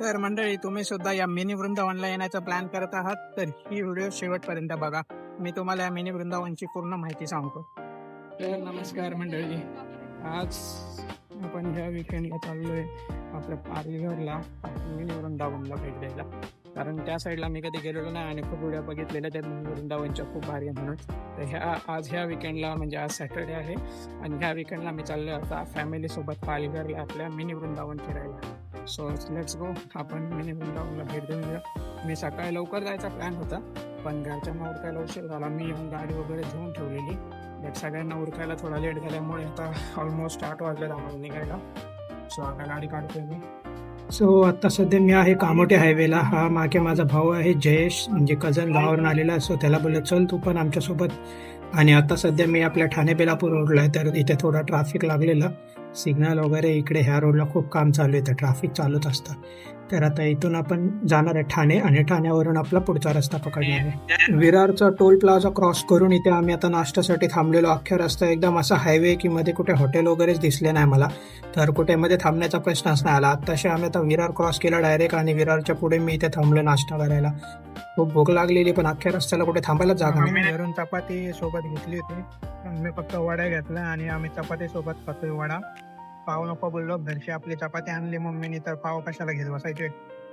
तर मंडळी, तुम्ही सुद्धा या मिनी वृंदावनला येण्याचा प्लॅन करत आहात तर ही व्हिडिओ शेवटपर्यंत बघा. मी तुम्हाला या मिनी वृंदावनची पूर्ण माहिती सांगतो. तर नमस्कार मंडळी, आज आपण ह्या विकेंडला चाललोय आपल्या पालघरला मिनी वृंदावनला भेट द्यायला. कारण त्या साईडला मी कधी गेलेलो नाही आणि खूप व्हिडिओ बघितलेल्या त्या मिनी वृंदावनच्या खूप भारी आहे म्हणून. तर आज ह्या विकेंडला म्हणजे आज सॅटर्डे आहे आणि ह्या विकेंडला मी चाललोय आता फॅमिलीसोबत पालघरला आपल्या मिनी वृंदावन फिरायला. सो लेट्स गो, आपण मिनी वृंदावनला भेट देऊया. मी सकाळी लवकर जायचा प्लॅन होता पण घरच्यांना उरकायला उशीर झाला. मी येऊन गाडी वगैरे धुवून ठेवलेली, बट सगळ्यांना उरकायला थोडा लेट झाल्यामुळे आता ऑलमोस्ट 8 वाजले आम्हाला निघायला. सो आता गाडी काढतोय मी. सो आता सध्या मी आहे कामोठे हायवेला. हा मागे माझा भाऊ आहे जयेश, म्हणजे कझन गावावरून आलेला. सो त्याला बोललं चल तू पण आमच्यासोबत. आणि आता सध्या मी आपल्या ठाणे बेलापूर रोडला आहे. तर इथे थोडा ट्रॅफिक लागलेला, सिग्नल वगैरे इकडे ह्या रोडला खूप काम चालू आहे तर ट्रॅफिक चालूच असतं. तर आता इथून आपण जाणार आहे ठाणे आणि ठाण्यावरून आपला पुढचा रस्ता पकडणार आहे. विरारचा टोल प्लाझा क्रॉस करून इथे आम्ही आता नाश्त्यासाठी थांबलेलो. अख्ख्या रस्ता एकदम असा हायवे की मध्ये कुठे हॉटेल वगैरेच दिसले नाही मला, तर कुठे मध्ये थांबण्याचा प्रश्नच नाही आला. आत्ताशी आम्ही आता विरार क्रॉस केला डायरेक्ट आणि विरारच्या पुढे मी इथे थांबलो नाश्ता करायला. खूप भूक लागलेली पण अख्ख्या रस्त्याला कुठे थांबायला जागा नाही. घरून चपाती सोबत घेतली होती, मी फक्त वड्या घेतल्या आणि आम्ही चपाती सोबत खातोय वडा. पाव नको बोललो, घरची आपली चपाती आणली मम्मीनी तर पाव कशाला घेत बसायचे.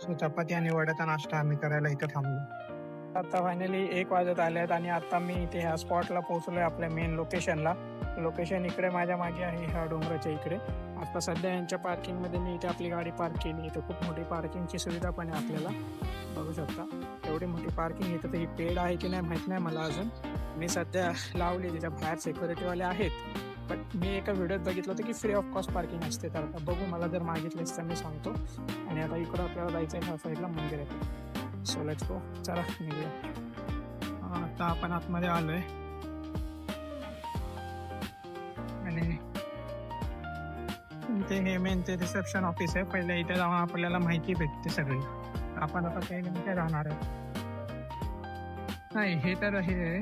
सो चपाती आणि वड्याचा नाश्ता आम्ही करायला इथं थांबलो. आता फायनली 1 वाजत आले आहेत आणि आता मी इथे ह्या स्पॉटला पोहोचलोय आपल्या मेन लोकेशनला. लोकेशन इकडे माझ्या मागे आहे, ह्या डोंगराच्या इकडे. आता सध्या यांच्या पार्किंगमध्ये मी इथे आपली गाडी पार्क केली. इथे खूप मोठी पार्किंगची सुविधा पण आहे आपल्याला, बघू शकता. एवढी मोठी पार्किंग इथं, तर ही पेड आहे की नाही माहीत नाही मला अजून. मी सध्या लावली, त्याच्या बाहेर सिक्युरिटीवाले आहेत, बट मी एका व्हिडिओत बघितलं होतं की फ्री ऑफ कॉस्ट पार्किंग असते. तर आता बघू, मला जर मागितलेस तर मी सांगतो. आणि आता इकडं आपल्याला जायचं आहे, ह्या साईडला मंदिर आहे. सो लेट्स गो, चला निघूया. आता आपण आतमध्ये आलोय आणि इथे हे मेन ते रिसेप्शन ऑफिस आहे. पहिले इथे जाऊन आपल्याला माहिती भेटते सगळी. आपण आता काही नेमके जाणार आहे नाही, हे तर हे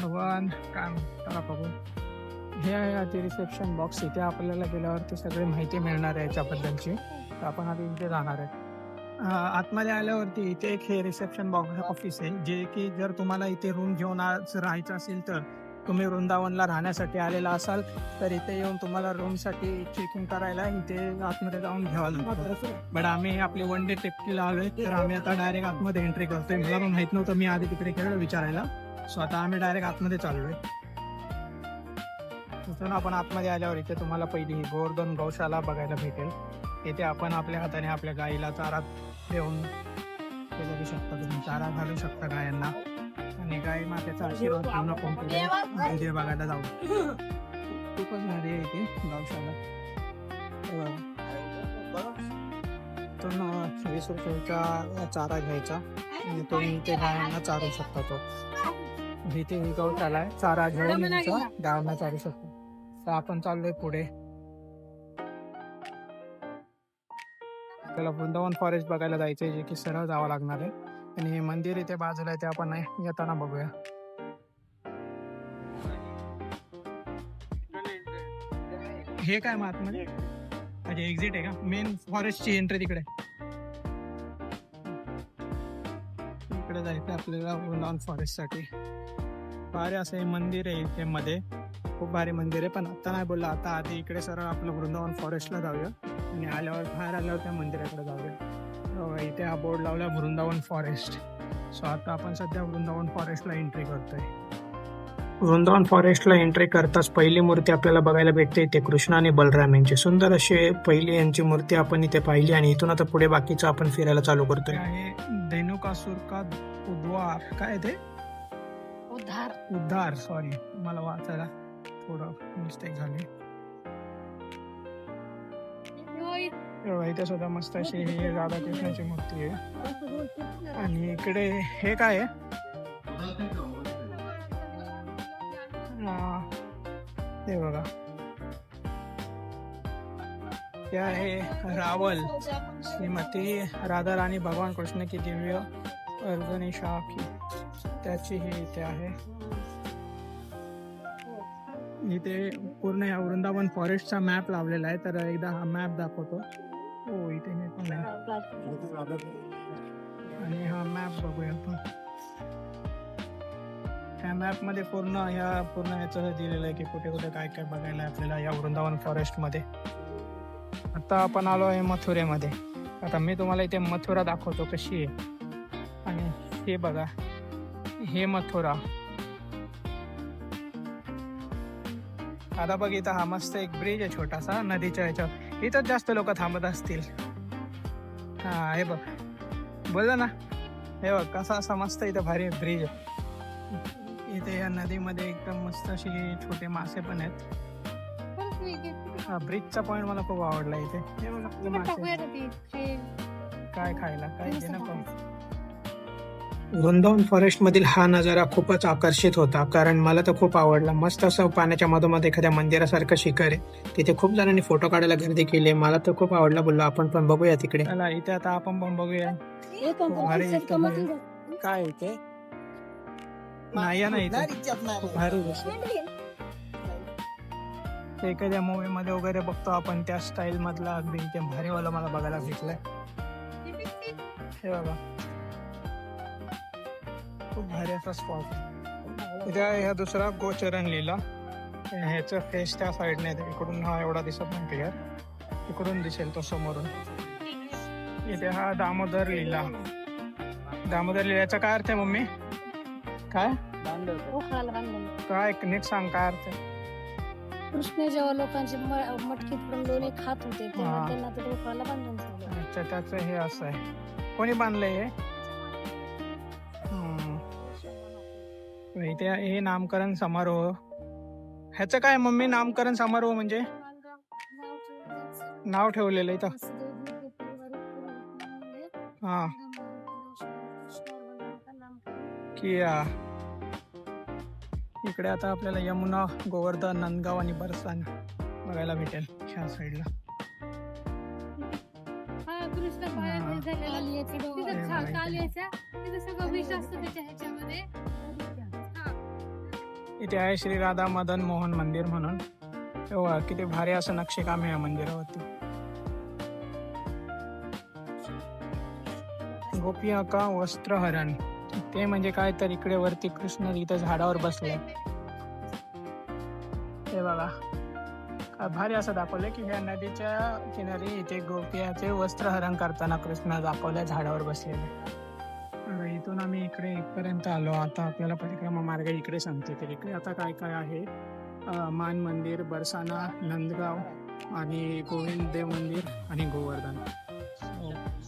भवन काम चला बघू. हे आहे आधी रिसेप्शन बॉक्स. इथे आपल्याला गेल्यावरती सगळी माहिती मिळणार आहे याच्याबद्दलची. तर आपण आधी इथे जाणार आहे. आतमध्ये आल्यावरती इथे एक हे रिसेप्शन बॉक्स ऑफिस आहे, जे की जर तुम्हाला इथे रूम घेऊन राहायचं असेल तर तुम्ही वृंदावनला राहण्यासाठी आलेला असाल तर इथे येऊन तुम्हाला रूमसाठी चेकिंग करायला इथे आतमध्ये जाऊन घ्यावं लागतं. बट आम्ही आपली 1 डे ट्रिपला आलोय तर आम्ही आता डायरेक्ट आतमध्ये एंट्री करतोय. मला पण माहित नव्हतं, मी आधी तिकडे केलं विचारायला. सो आता आम्ही डायरेक्ट आतमध्ये चाललोय. तिथून आपण आतमध्ये आल्यावर इथे तुम्हाला पहिली गोवर्धन गौशाला बघायला भेटेल. इथे आपण आपल्या हाताने आपल्या गाईला चारा देऊन ते बघू शकता, तुम्ही चारा घालू शकता गायांना. आणि गाई मातेचा आशीर्वाद घेऊन आपण पुढे मंदिर बघायला जाऊ. खूपच भारी आहे इथे गौशाला. इथून 20 रुपयाचा चारा घ्यायचा आणि तुम्ही इथे गायांना चारू शकता. तो इथे ही गौशाला आहे, चारा घेऊन गावांना चालू शकतो. तर आपण चाललोय पुढे. त्याला वृंदावन फॉरेस्ट बघायला जायचंय, जे की सरळ जावं लागणार आहे. आणि हे मंदिर इथे बाजूला आहे, ते आपण येताना बघूया. हे काय आतमध्ये म्हणजे एक्झिट आहे का? मेन फॉरेस्टची एंट्री तिकडे इकडे जायचं आपल्याला वृंदावन फॉरेस्ट साठी. भारी असं हे मंदिर आहे इथे मध्ये, खूप भारी मंदिर आहे. पण आता नाही बोलला, आता आधी इकडे सरळ आपलं वृंदावन फॉरेस्टला जाऊया आणि आल्यावर बाहेर आल्यावर त्या मंदिराकडे जाऊया. इथे हा बोर्ड लावला वृंदावन फॉरेस्ट. सो आता आपण सध्या वृंदावन फॉरेस्टला एंट्री करतोय. वृंदावन फॉरेस्टला एंट्री करताच पहिली मूर्ती आपल्याला बघायला भेटते इथे कृष्ण आणि बलराम यांची. सुंदर अशी पहिली यांची मूर्ती आपण इथे पाहिली आणि इथून आता पुढे बाकीचं आपण फिरायला चालू करतोय. आहे धेनुकासूर का उद्वार, काय ते उद्धार, सॉरी मला वाचायला थोडं मिस्टेक झाली. इथे सुद्धा मस्त अशी ही राधाकृष्णाची मूर्ती आहे. आणि इकडे हे काय आहे, ते बघा, ते आहे रावल. श्रीमती राधा राणी भगवान कृष्ण की दिव्य अर्जनी शाखी, त्याची ही इथे आहे. इथे पूर्ण या वृंदावन फॉरेस्टचा मॅप लावलेला आहे. तर एकदा हा मॅप दाखवतो. हो इथे हे पण आहे. आणि हा मॅप बघूया आपण. ह्या मॅप मध्ये पूर्ण ह्याचं दिलेलं आहे की कुठे कुठे काय काय बघायला आहे आपल्याला या वृंदावन फॉरेस्ट मध्ये. आता आपण आलो आहे मथुरेमध्ये. आता मी तुम्हाला इथे मथुरा दाखवतो कशी आहे. आणि हे बघा, हे मथुरा. आता बघ इथं हा मस्त एक ब्रिज आहे छोटासा नदीच्या ह्याच्यावर. इथंच जास्त लोक थांबत असतील. हा हे बघ, बोललं ना, हे बघ कसा असा मस्त इथं भारी ब्रिज आहे. इथे या नदीमध्ये एकदम मस्त अशी छोटे मासे पण आहेत. हा ब्रिजचा पॉइंट मला खूप आवडला इथे. हे बघ आपले मासे. काय खायला काय दे ना पण. वृंदावन फॉरेस्ट मधील हा नजारा खूपच आकर्षित होता, कारण मला तर खूप आवडला. मस्त असं पाण्याच्या मधोमध एखाद्या मंदिरासारखं शिखर आहे. तिथे खूप जणांनी फोटो काढायला गर्दी केली. मला तर खूप आवडला. बोललो आपण पण बघूया तिकडे. चला इथे आता आपण पण बघूया. काय इथे नाही ना इथे भारी एखाद्या मूवी मध्ये वगैरे बघतो आपण त्या स्टाईल मधला अगदी इथे भारीवाला मला बघायला भेटलाय. हे बघा खूप भारी असा स्पॉट. इथे ह्या दुसरा गोचरण लिहिला. ह्याचं फेस त्या साईडने इकडून हा एवढा दिसत नाही क्लिअर. इकडून दिसेल तो समोरून. इथे हा दामोदर लिहिला. दामोदर लिहिल्याचा काय अर्थ आहे मम्मी? काय काय नीट सांग काय अर्थ आहे? कृष्ण जेव्हा लोकांचे मटकीत पण लोणी खात होते तेव्हा त्यांना ते डोक्याला बांधून ठेवलं. अच्छा त्याचं हे असं आहे. कोणी बांधलंय हे? इथे हे नामकरण समारोह. ह्याचं काय मम्मी नामकरण समारोह म्हणजे? नाव ठेवलेलं इथं. हा की इकडे आता आपल्याला यमुना, गोवर्धन, नंदगाव आणि बरसाना बघायला भेटेल ह्या साईडला. इथे आहे श्री राधा मदन मोहन मंदिर म्हणून. तेव्हा किती भारी असं नक्षीकाम आहे या मंदिरावरती. गोपिया का वस्त्रहरण ते म्हणजे काय तर इकडे वरती कृष्ण इथं झाडावर बसले. हे बघा काय भारी असं दाखवलंय की या नदीच्या किनारी इथे गोपियाचे वस्त्रहरण करताना कृष्ण दाखवल्या झाडावर बसलेले. इथून आम्ही इकडे इथपर्यंत आलो. आता आपल्याला परिक्रमा मार्ग इकडे सांगते. तर इकडे आता काय काय आहे, मान मंदिर, बरसाना, नंदगाव आणि गोविंद देव मंदिर आणि गोवर्धन.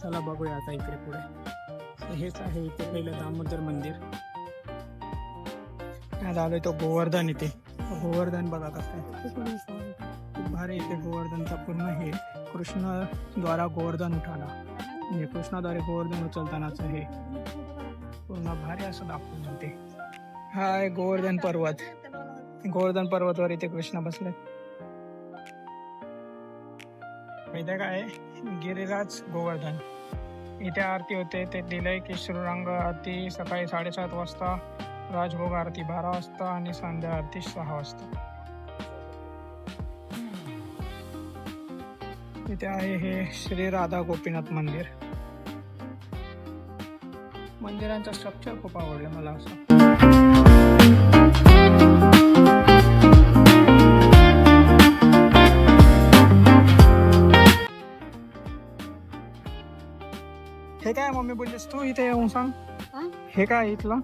चला बघूया आता इकडे पुढे. हेच आहे इथे पहिलं दामोदर मंदिर. आलोय तो गोवर्धन. इथे गोवर्धन बघा कसं आहे खूप भारी. इथे गोवर्धनचा पूर्ण हे कृष्ण द्वारा गोवर्धन उठाला म्हणजे कृष्णाद्वारे गोवर्धन उचलतानाच हे पूर्ण भारी असं दाखवून होते. हा आहे गोवर्धन पर्वत. गोवर्धन पर्वतवर इथे कृष्ण बसले. इथे काय गिरिराज गोवर्धन. इथे आरती होते. ते दिलंय की श्रीरंग आरती सकाळी 7:30 वाजता, राजभोग आरती 12 वाजता आणि संध्या आरती 6 वाजता. इथे आहे हे श्री राधा गोपीनाथ मंदिर. मंदिरांचं स्ट्रक्चर खूप आवडलं मला असं. हे काय मम्मी बोललीस तू इथे येऊन सांग. हे काय इथलं?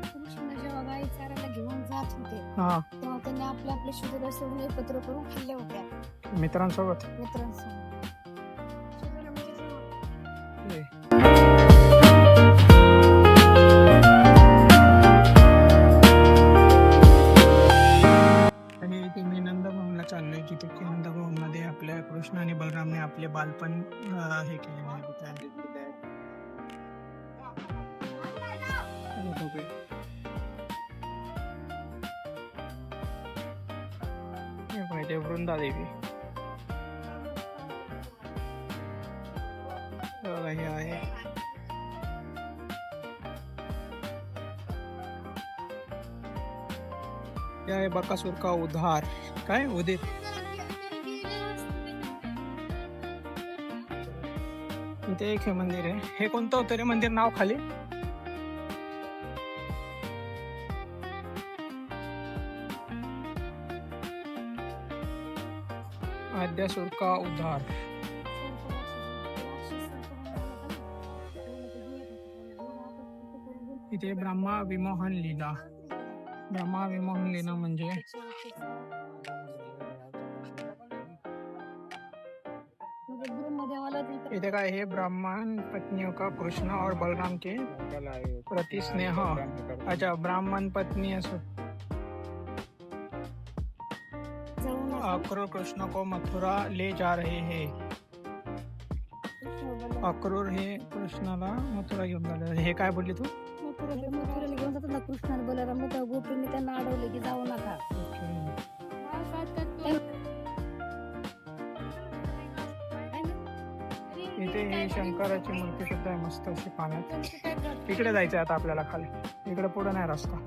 कृष्ण जेव्हा गाई चारायला घेऊन जात होते हा तेव्हा त्यांनी आपले शरीर सोडून एकत्र करून खाल्ल्या होत्या मित्रांसोबत. आणि इथे मी नंदभवनला चाललोय की तिथे नंदभवन मध्ये आपल्या कृष्ण आणि बलरामने आपले बालपण हे केलेले आहे. पाहिजे वृंदादेवी. हे आहे बकासूर का उद्धार. काय उदित इथे एक हे मंदिर आहे. हे कोणतं होतं रे मंदिर नाव खाली? आद्यासुर का उद्धार. इथे ब्रह्मा विमोहन लीला. ब्रह्मा विमोहन लीला म्हणजे ब्रह्मदेवाला ते इथे काय हे ब्राह्मण पत्नियों का कृष्ण और बलराम के प्रति स्नेह. अच्छा ब्राह्मण पत्नी असं जाऊ नका. अक्रूर कृष्ण को मथुरा ले जा रहे हैं. अक्रूर हे कृष्णाला मथुरा घेऊन झाले. हे काय बोलली तू? मथुरेला घेऊन जातात ना कृष्णाला बलराम त्या गोपींनी त्यांना अडवले की जाऊ नका. इथे ही शंकराची मूर्ती सुद्धा आहे मस्त अशी पाण्यात. इकडे जायचं आता आपल्याला खाली. इकडे पुढे नाही रस्ता.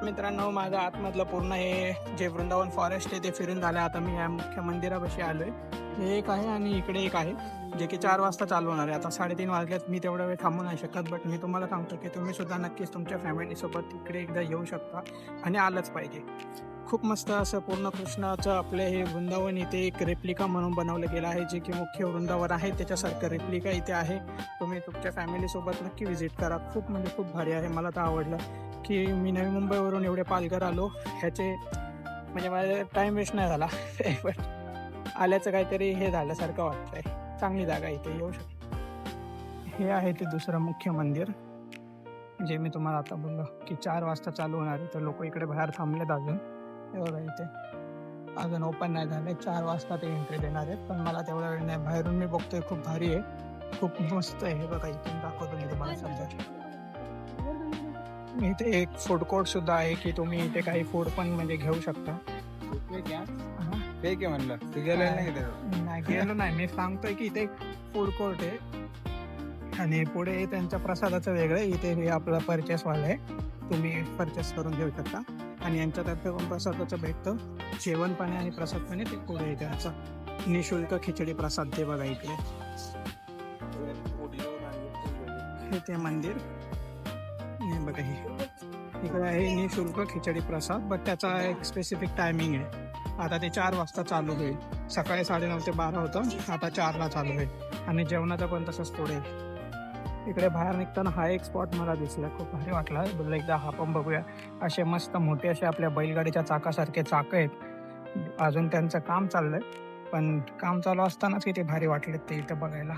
मित्रांनो माझं आतमधलं पूर्ण हे जे वृंदावन फॉरेस्ट आहे ते फिरून झालं. आता मी या मुख्य मंदिरापाशी आलोय. हे एक आहे आणि इकडे एक आहे जे की 4 वाजता चालू होणार आहे. आता 3:30 वाजल्यात. मी तेवढा वेळ थांबू नाही शकत. बट मी तुम्हाला सांगतो की तुम्ही सुद्धा नक्कीच तुमच्या फॅमिलीसोबत इकडे एकदा येऊ शकता आणि आलंच पाहिजे. खूप मस्त असं पूर्ण कृष्णाचं आपलं हे वृंदावन इथे एक रेप्लिका म्हणून बनवलं गेलं आहे. जे की मुख्य वृंदावन आहे त्याच्यासारखं रेप्लिका इथे आहे. तुम्ही तुमच्या फॅमिलीसोबत नक्की व्हिजिट करा. खूप म्हणजे खूप भारी आहे. मला तर आवडलं की मी नवी मुंबईवरून एवढे पालघर आलो. ह्याचे म्हणजे माझा टाईम वेस्ट नाही झाला. पण आल्याचं काहीतरी हे झाल्यासारखं वाटतंय. चांगली जागा इथे येऊ शकते. हे आहे ते दुसरं मुख्य मंदिर जे मी तुम्हाला आता बोललो की 4 वाजता चालू होणार आहे. तर लोक इकडे बाहेर थांबलेत अजून. हे बघा इथे अजून ओपन नाही झाले. 4 वाजता ते एंट्री देणार आहेत. पण मला तेवढा वेळ नाही. बाहेरून मी बघतोय खूप भारी आहे. खूप मस्त आहे. हे बघा इथून दाखवतो मी तुम्हाला सध्या. इथे एक फूड कोर्ट सुद्धा आहे की तुम्ही इथे काही फूड पण म्हणजे घेऊ शकता. म्हणलं तू गेला नाही नाही गेलो नाही. मी सांगतोय की इथे एक फूड कोर्ट आहे आणि पुढे त्यांच्या प्रसादाचं वेगळं आहे. इथे हे आपलं परचेसवालं आहे. तुम्ही परचेस करून घेऊ शकता आणि यांच्यातर्फे पण प्रसादाचं भेटतं. जेवण पण आहे आणि प्रसाद पण आहे. ते पुढे आहे त्यांचा निशुल्क खिचडी प्रसाद. ते बघा इकडे हे ते मंदिर. हे बघा हे इकडे आहे निशुल्क खिचडी प्रसाद. बट त्याचा एक स्पेसिफिक टायमिंग आहे. आता ते 4 वाजता चालू होईल. सकाळी 9:30 ते 12 होतं. आता 4ला चालू होईल आणि जेवणाचं पण तसंच पुढे. इकडे बाहेर निघताना हा एक स्पॉट मला दिसला. खूप भारी वाटला. बोललं एकदा हा पण बघूया. असे मस्त मोठे असे आपल्या बैलगाडीच्या चाकासारखे चाकं आहेत. अजून त्यांचं काम चाललंय. पण काम चालू असतानाच किती भारी वाटले ते इथं बघायला.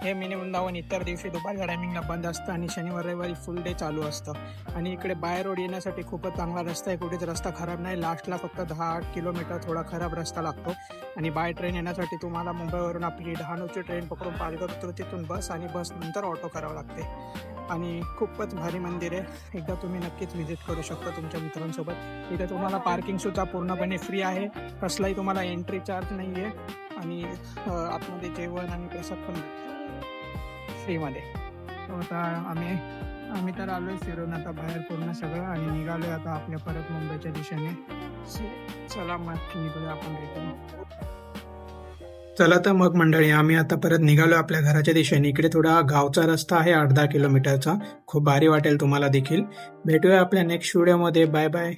हे मिनी वृंदावन इतर दिवशी दुपारच्या टायमिंगला बंद असतं आणि शनिवार रविवारी फुल डे चालू असतं. आणि इकडे बाय रोड येण्यासाठी खूपच चांगला रस्ता आहे. कुठेच रस्ता खराब नाही. लास्टला फक्त 10 किलोमीटर थोडा खराब रस्ता लागतो. आणि बाय ट्रेन येण्यासाठी तुम्हाला मुंबईवरून आपली 10:09ची ट्रेन पकडून पालघर उतरू. तिथून बस आणि बस नंतर ऑटो करावं लागते. आणि खूपच भारी मंदिर आहे. एकदा तुम्ही नक्कीच व्हिजिट करू शकता तुमच्या मित्रांसोबत. इथे तुम्हाला पार्किंगसुद्धा पूर्णपणे फ्री आहे. कसलाही तुम्हाला एंट्री चार्ज नाही आहे. आणि आतमध्ये जेवण आणि प्रसाद पण फ्रीमध्ये. आता आम्ही तर आलोय फिरून आता बाहेर पूर्ण सगळं आणि निघालोय आता आपल्या परत मुंबईच्या दिशेने. चला मग निघूया आपण रिटर्न. चला तर मग मंडळी आम्ही आता परत निघालो आपल्या घराच्या दिशेने. इकडे थोडा गावचा रस्ता आहे 8-10 किलोमीटरचा. खूप भारी वाटेल तुम्हाला देखील. भेटूया आपल्या नेक्स्ट व्हिडिओमध्ये. Bye bye.